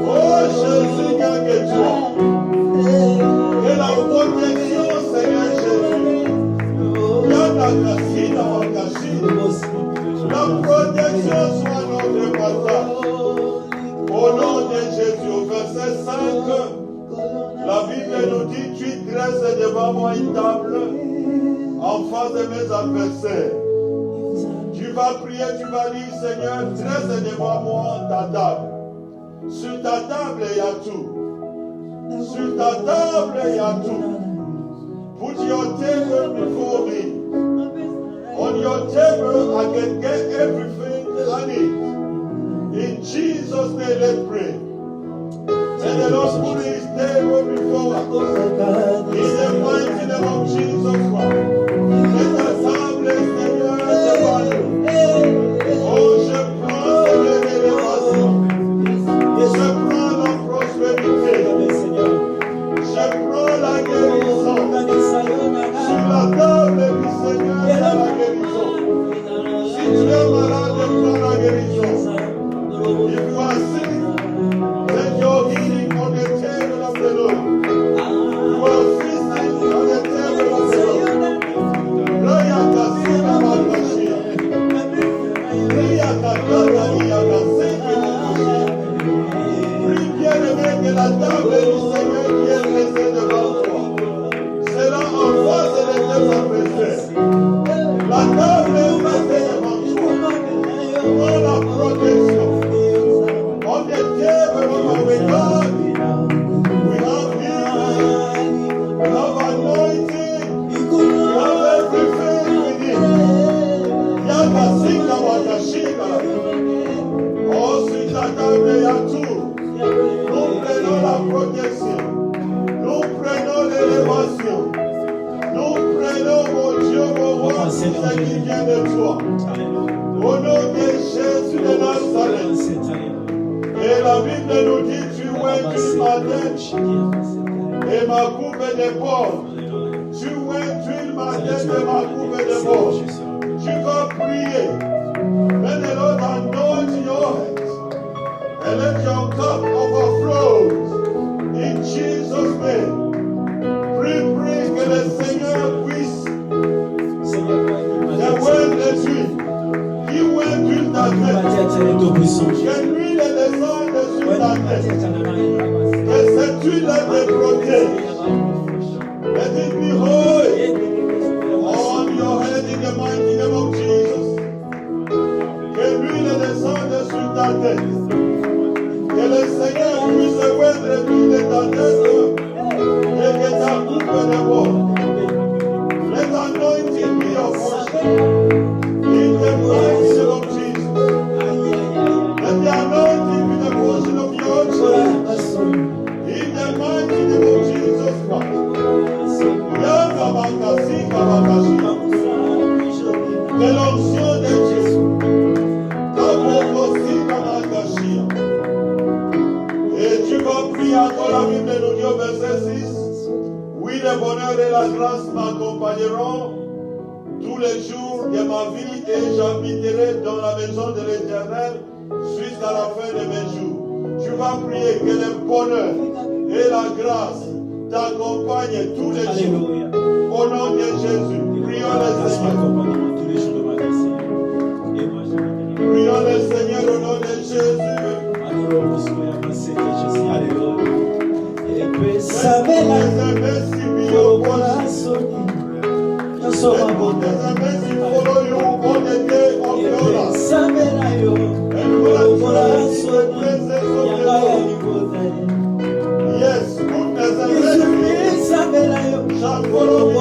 Oh Jésus, gagne-toi. Et la protection, Seigneur Jésus, la protection soit notre partage. Au nom de Jésus, au verset 5, la Bible nous dit, tu dresses devant moi une table en face de mes adversaires. Tu vas prier, tu vas dire, Seigneur, dresse devant moi ta table. Sur Sur ta table, il y a tout. Sur ta table, il y a tout. Put your table before me. On your table, I can get everything I need. In Jesus' name, let's pray. And the Lord put his table before us. In the mighty name of Jesus Christ. Et ta table, Seigneur, devant nous. Oh, je prends l'élévation. Je prends la prospérité. Je prends la guérison. Sur la table du Seigneur, il y a la guérison. Si tu es malade, prends la guérison. If you are sick, let your healing on the table of the Lord. You are feasting on the table of the Lord. Gloria Casina Magashia. Gloria Casina Magashia. Prie bien aimé que la table du Seigneur qui est dressée devant toi. C'est là en face de tes adversaires. La table est dressée devant toi. Pour la protection. On the table of our God, we have healing, we have anointing, we have everything we need. Yakasika Wakashika. Oh, sur ta table, il y a tout. Nous prenons la protection. Nous prenons l'élévation. Nous prenons, mon Dieu, mon roi, tout ce qui vient de toi. Au nom de Jésus de Nazareth. Et la Bible nous dit, tu oins ma tête et ma coupe des bords. Tu oins ma tête et ma coupe des bords. Tu vas prier. May the Lord anoint your head and let your cup overflow. In Jesus' name. Prie que le Seigneur puisse te oindre d'huile. Qui oint ta tête. Que l'huile descende sur ta tête. Que cette huile te protège. Let it be holy on your head in the mighty name of Jesus. Que l'huile descende sur ta tête. Que le Seigneur puisse oindre l'huile de ta tête et que ta coupe déborde. Let anointing be your portion. In the mighty name of Jesus. Let the anointing be the portion of your children. In the mighty name of Jesus Christ. De l'onction de Dieu. Et tu vas prier encore la Bible nous dit au verset 6. Oui, le bonheur et la grâce m'accompagneront tous les jours de ma vie et j'habiterai dans la maison de l'Éternel jusqu'à la fin de mes jours. Tu vas prier que le bonheur et la grâce t'accompagnent tous les jours. Au nom de Jésus, prions le Seigneur. Prions le Seigneur au nom de Jésus. Yes, goodness and mercy shall follow me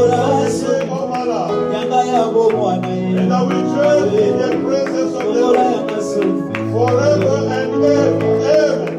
all my life. And I will dwell in the presence of the Lord forever and ever.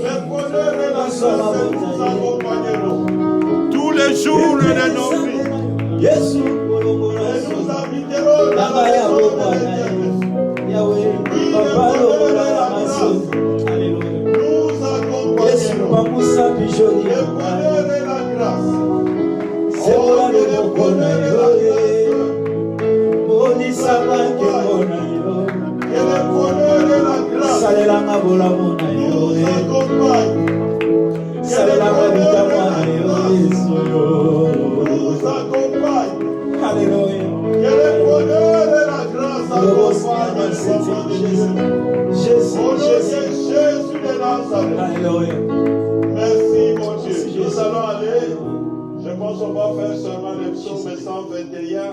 Le poder de la grâce. Tous les jours de nos vies, nous habiterons dans la maison de l'Éternel. Nous accompagnerons le bonheur et la grâce. Oh, que le bonheur et la grâce. Que le bonheur et la grâce nous Nazareth. Alléluia. Merci mon Dieu. Merci, Nous Jésus. allons aller. Je pense qu'on va faire seulement le psaume 121. Alléluia.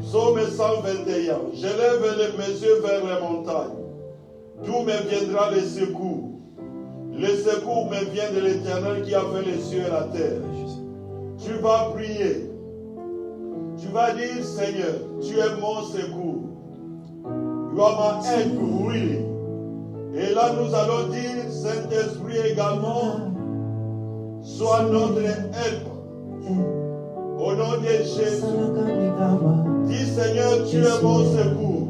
Psaume 121. Je lève mes yeux vers les montagnes. D'où me viendra le secours? Le secours me vient de l'Éternel qui a fait les cieux et la terre. Tu vas prier. Tu vas dire, Seigneur, tu es mon secours. You are my help, really. Et là, nous allons dire, Saint-Esprit également, sois notre help. Au nom de Jésus. Dis, Seigneur, tu es mon secours.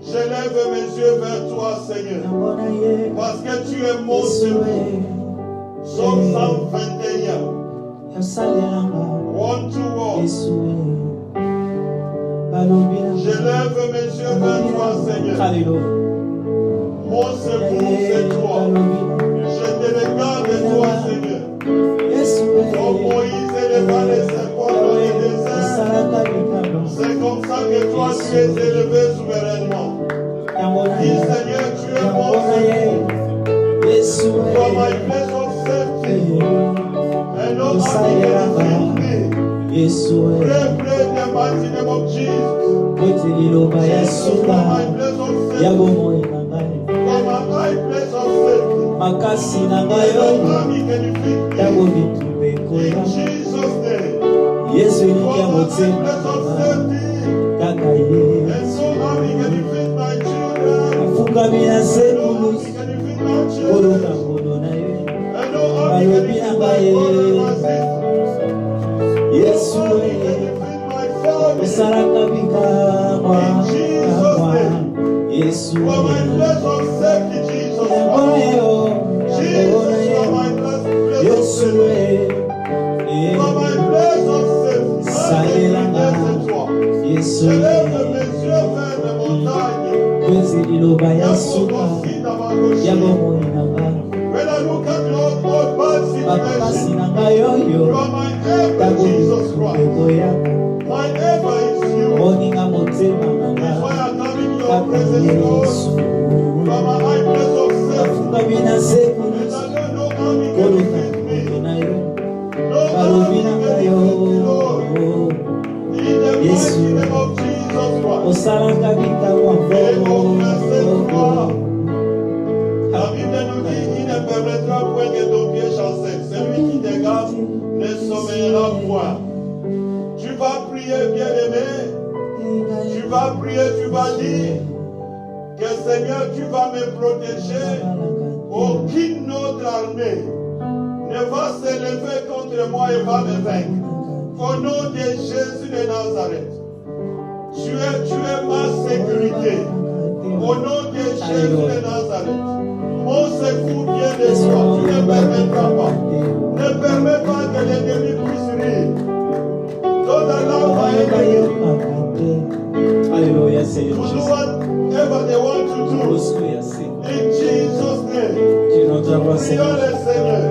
Je lève mes yeux vers toi, Seigneur. Parce que tu es mon secours. Psaume 121. One to one. Je lève mes yeux vers toi, Seigneur. Alléluia. Mon secours, c'est toi. Je te regarde de toi, Seigneur. Comme Moïse éleva les serpents dans le désert, c'est comme ça que toi tu es élevé souverainement. Dis Seigneur, tu es mon secours. From my place of safety. And no enemy can defeat me. Pray, pray in the mighty name of Jesus. Jesus from my place of safety. From my high place of safety. Makasi na No ngayo army can defeat yango me. bitubeko In ya Jesus' name. Yesu From elingi ya my high motema place of safety. kaka ye And so army can defeat my children. afukami na No sekulu army can defeat my koloka children. ngono na ye And no army can defeat my brother and my sister. Yesu No army can defeat my family. osalaka bikamwa kamwa Yesu From my place of safety, Jesus. yango na yo yango na Jesus, from my ye place of Yesu safety. From my place of safety. Salelanga. C'est toi. Yesu Je lève mes yeux vers les montagnes. kwezi liloba ya Yako suka kosi na makoshi. ya bomoi na nga When I look at your bad makasi situation, na ngai you oyo are my helper, ntango Jesus Christ. bitubeko yaka My helper is you. moninga motema na nga That's why I come in your kaka presence, Lord. Yesu From a high place of safety. afukami na sekulu And I know no army can koluka defeat me. moto na yo No balobi army na can ngai defeat me, Lord. yo In the Yesu. mighty name of Jesus Christ. osalaka bikamwa La Bible nous dit, il ne permettra point que ton pied chancelle. Celui qui te garde ne sommeillera point. Tu vas prier, bien-aimé. Tu vas prier, tu vas dire que Seigneur, tu vas me protéger. Aucune autre armée ne va s'élever contre moi et va me vaincre. Au nom de Jésus de Nazareth, tu es ma sécurité. Au nom de Jésus de Nazareth, mon secours vient de toi. Tu ne permettras pas. Ne permets pas que l'ennemi puisse rire. Don't allow my enemy Alléluia, to Seigneur do Jésus. whatever they want to do. Usiku ya siku. In Jesus' name. Tunataka Prions Seigneur. le Seigneur.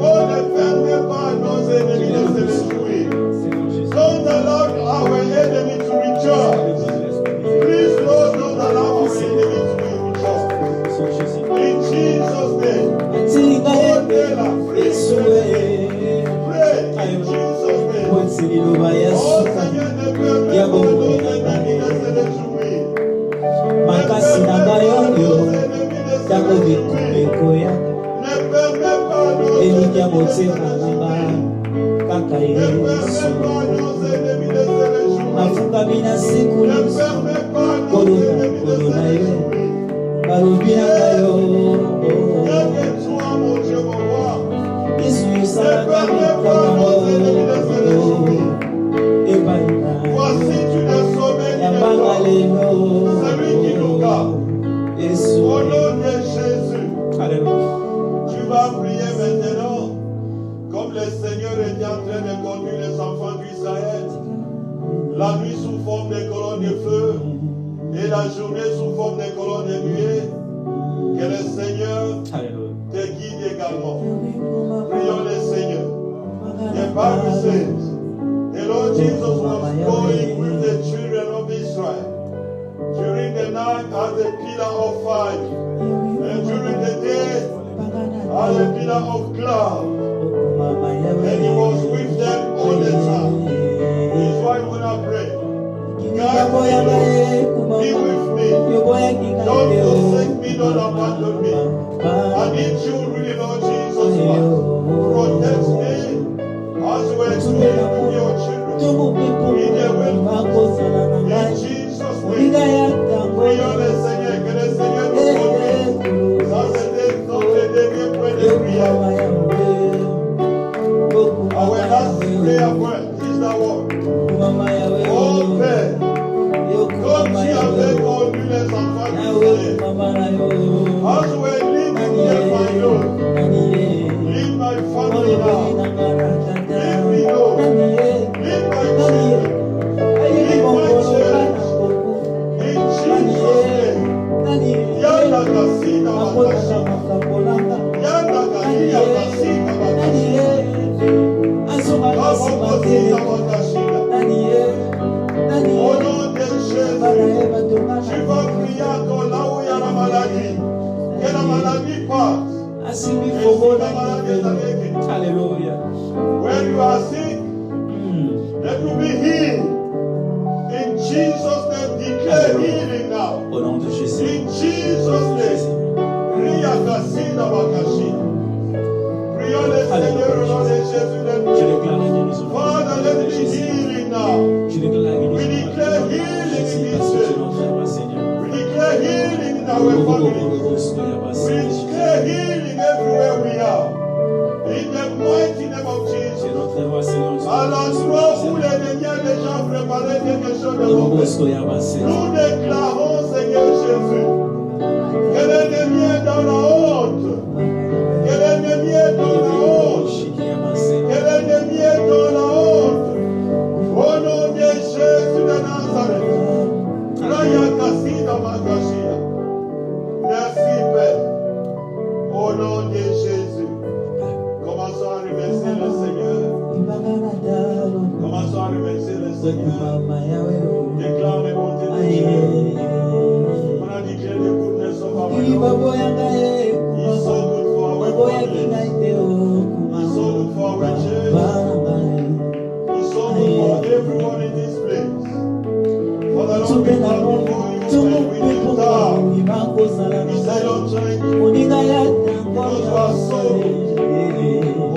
Oh, ne permets pas à nos ennemis de se réjouir. Seigneur Jésus. Don't allow our enemy to rejoice. Please, Lord, don't allow our enemy to rejoice. Seigneur Jésus. In Jesus' name. Atinga yebe, Yesu Pray in Jesus' name. Kwezi liloba ya Oh suka. Seigneur, ne permets pas à nos ennemis de se réjouir. Makasi na ngai oyo ntango Ne bitubeko yaka permets pas à nos elingi ya ennemis de se motema na nga réjouir. kaka Ne Yesu. permets pas à nos ennemis de se réjouir. nafukami na siku Ne nyonso permets pas à nos koluka ennemis de nkolo se na yo réjouir. balobi na ngai yo Rien que toi, mon Dieu, mon roi. yesu yosalaka bikamwa epai na Voici, tu ne sommets ya ni mbanga de lelo Celui qui nous garde. yesu Au nom de Jésus, Alléluia. tu vas prier maintenant comme le Seigneur était en train de conduire les enfants d'Israël. La nuit sous forme de colonne de feu et la journée sous forme de colonne de nuée. Que le Seigneur Alléluia. te guide également. Prions le Seigneur. The Bible says, the Lord Jesus was going with the children of Israel during the night as a pillar of fire, and during the day pillar of cloud. And he was with them all the time. This is why when I pray, God, be with me. Don't forsake me, don't abandon me. I need you really, Lord Jesus Christ. Protect me as we're doing with your children. In the will. In Jesus' name. Prions le Seigneur, que le Seigneur nous conduise. Ça, c'était notre dernier point de prière. Our last prayer point is that one. Oh Père, comme tu avais conduit les enfants d'Israël, as we're living here, my Lord, lead my family now, lead me, Lord, lead my children, lead my church, in Jesus' name. Yanda kasina wakashina, yanda kania kasina wakashina, kama kasina wakashina. Au nom de Jésus, tu vas prier encore là où il y a la maladie. Que la maladie passe. Et si la maladie est avec toi. Hallelujah. When you are sick, let you be healed. In Jesus' name, declare healing now. Au nom de Jésus. In Jesus' name. Priya kasina wakashina. Prions le Seigneur au nom de Jésus de Je déclare la guérison. Father, let me healing now. Je déclare la guérison. We declare healing in this Parce que tu church. l'enfermes, Seigneur. We declare healing in our family. We declare healing everywhere we are. In the mighty name of Jesus. À l'endroit où l'ennemi a déjà préparé quelque chose de mauvais, nous déclarons, Seigneur Jésus, que l'ennemi est dans la honte. Que l'ennemi est dans la honte. Que l'ennemi est dans la honte. Au nom de Jésus de Nazareth. Merci Père. Au nom de Jésus. Commençons à remercier le Seigneur. Commençons à remercier le Seigneur. Déclare les bontés de Dieu. On a déclaré les goodness of our Lord. He's so good for our families. He's so good for our church. He's so good for everyone in this place. Father, Lord, we come before you and we kneel down. We say, Lord, thank you. Because you are so good.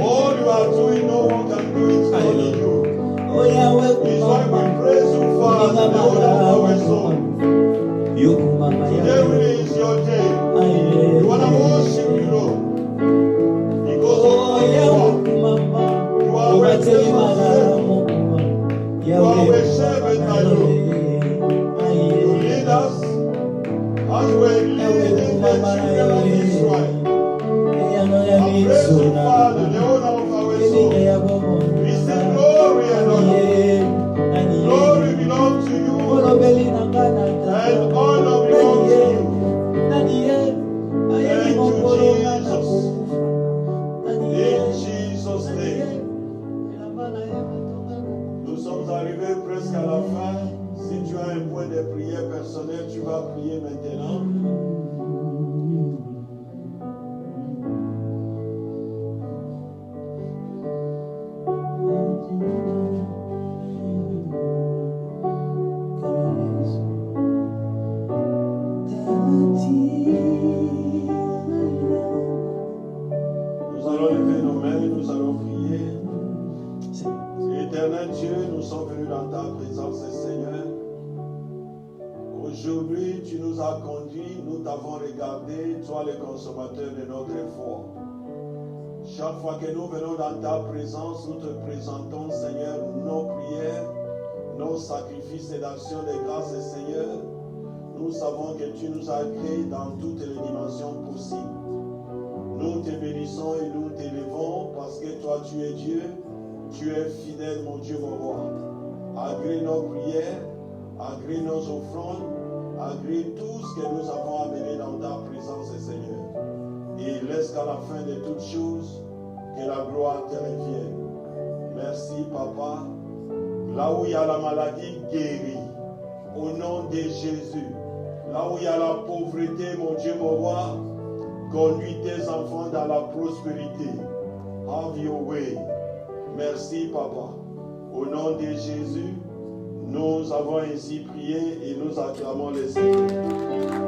All you are doing, no one can do it only you. It's why we praise you, Father, the Lord of our soul. Today really is your day. We want to worship you, Lord. Because of who you are. You are our servant. You are our servant, my Lord. You lead us as we're leading the children of Israel. I praise you, Father, the owner of our soul. Receive glory and honor. Glory belongs to you. And honor belongs to you. Thank you, Jesus. In Jesus' name. Nous sommes arrivés presque à la fin. Si tu as un point de prière personnel, tu vas prier maintenant. Nous allons lever nos mains, nous allons prier. Éternel Dieu, nous sommes venus dans ta présence, Seigneur. Aujourd'hui, tu nous as conduits, nous t'avons regardé, toi le consommateur de notre effort. Chaque fois que nous venons dans ta présence, nous te présentons, Seigneur, nos prières, nos sacrifices et d'actions de grâce, Seigneur. Nous savons que tu nous as créés dans toutes les dimensions possibles. Nous te bénissons et nous t'élevons parce que toi, tu es Dieu, tu es fidèle, mon Dieu, mon roi. Agrée nos prières, agrée nos offrandes, agrée tout ce que nous avons amené dans ta présence, Seigneur. Et laisse qu'à la fin de toutes choses, que la gloire te revienne. Merci, Papa. Là où il y a la maladie, guéris. Au nom de Jésus. Là où il y a la pauvreté, mon Dieu, mon roi, Conduis tes enfants dans la prospérité. Have your way. Merci, Papa. Au nom de Jésus, nous avons ainsi prié et nous acclamons les Seigneurs.